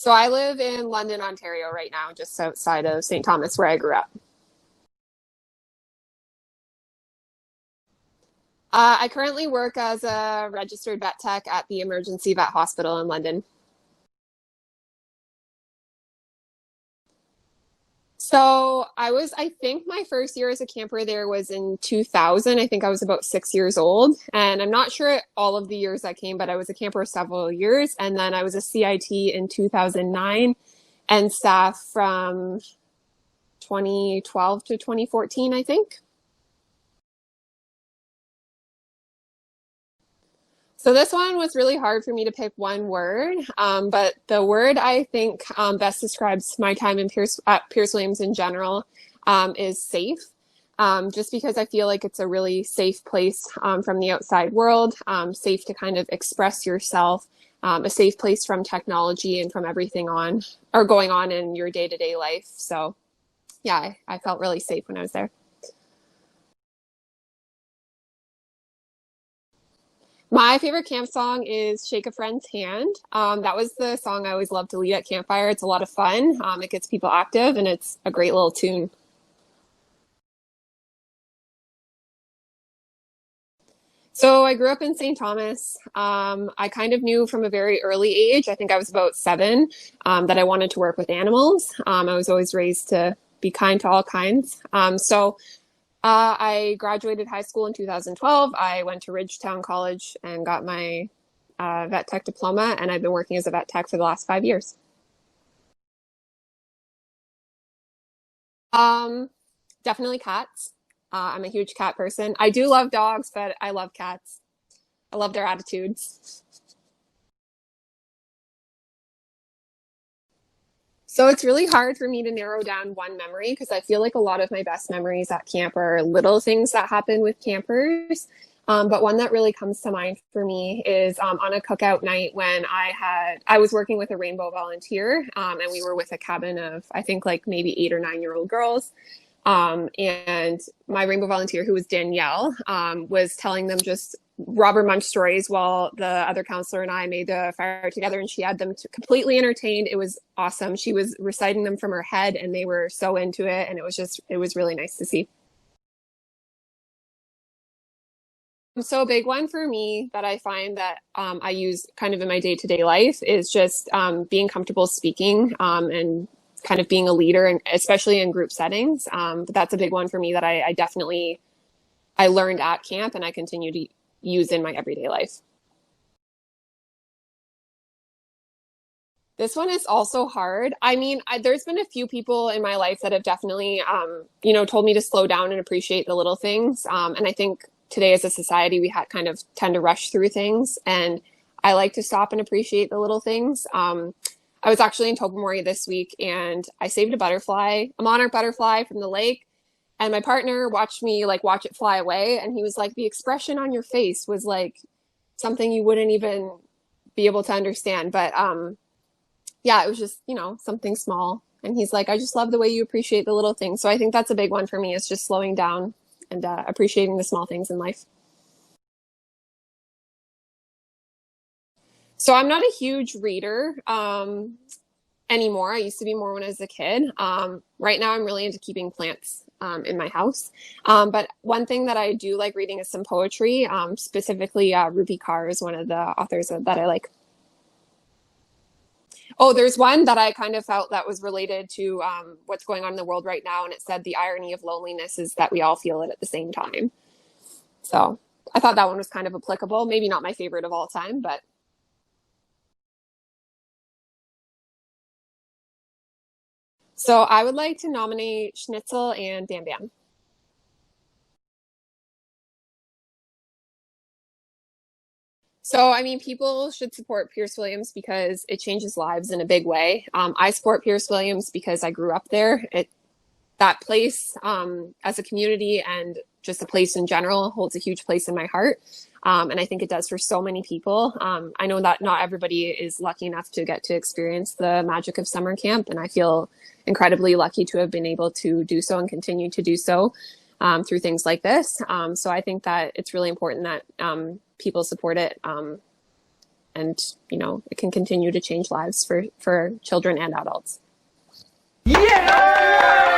So I live in London, Ontario right now, just outside of St. Thomas, where I grew up. I currently work as a registered vet tech at the Emergency Vet Hospital in London. So I think my first year as a camper there was in 2000. I think I was about 6 years old. And I'm not sure all of the years I came, but I was a camper several years. And then I was a CIT in 2009 and staff from 2012 to 2014, I think. So this one was really hard for me to pick one word, but the word I think best describes my time in Pierce Williams in general is safe. Just because I feel like it's a really safe place from the outside world, safe to kind of express yourself, a safe place from technology and from everything on or going on in your day-to-day life. So yeah, I felt really safe when I was there. My favorite camp song is Shake a Friend's Hand. That was the song I always loved to lead at campfire. It's a lot of fun. It gets people active and it's a great little tune. So I grew up in St. Thomas. I kind of knew from a very early age, I think I was about 7, that I wanted to work with animals. I was always raised to be kind to all kinds. I graduated high school in 2012. I went to Ridgetown College and got my vet tech diploma, and I've been working as a vet tech for the last 5 years. Um, Definitely cats. I'm a huge cat person. I do love dogs, but I love cats. I love their attitudes. So it's really hard for me to narrow down one memory because I feel like a lot of my best memories at camp are little things that happen with campers. But one that really comes to mind for me is on a cookout night when I was working with a rainbow volunteer, and we were with a cabin of I think like maybe 8 or 9 year old girls. And my rainbow volunteer, who was Danielle, was telling them just Robert Munch stories while the other counselor and I made the fire together, and she had them completely entertained. It was awesome. She was reciting them from her head, and they were so into it, and it was really nice to see. So a big one for me that I find that I use kind of in my day-to-day life is just being comfortable speaking and kind of being a leader, and especially in group settings. But that's a big one for me that I definitely I learned at camp and I continue to use in my everyday life. This one is also hard. I mean, there's been a few people in my life that have definitely, told me to slow down and appreciate the little things. And I think today as a society, we kind of tend to rush through things. And I like to stop and appreciate the little things. I was actually in Tobermory this week and I saved a monarch butterfly from the lake. And my partner watched me like watch it fly away. And he was like, the expression on your face was like something you wouldn't even be able to understand. But yeah, it was just, something small. And he's like, I just love the way you appreciate the little things. So I think that's a big one for me is just slowing down and appreciating the small things in life. So I'm not a huge reader anymore. I used to be more when I was a kid. Right now, I'm really into keeping plants in my house. But one thing that I do like reading is some poetry. Specifically, Ruby Carr is one of the authors that I like. Oh, there's one that I kind of felt that was related to what's going on in the world right now. And it said the irony of loneliness is that we all feel it at the same time. So I thought that one was kind of applicable. Maybe not my favorite of all time, but so I would like to nominate Schnitzel and Bam Bam. So, I mean, people should support Pierce Williams because it changes lives in a big way. I support Pierce Williams because I grew up there. That place as a community and just the place in general holds a huge place in my heart. And I think it does for so many people. I know that not everybody is lucky enough to get to experience the magic of summer camp. And I feel incredibly lucky to have been able to do so and continue to do so through things like this. So I think that it's really important that people support it and, you know, it can continue to change lives for children and adults. Yeah!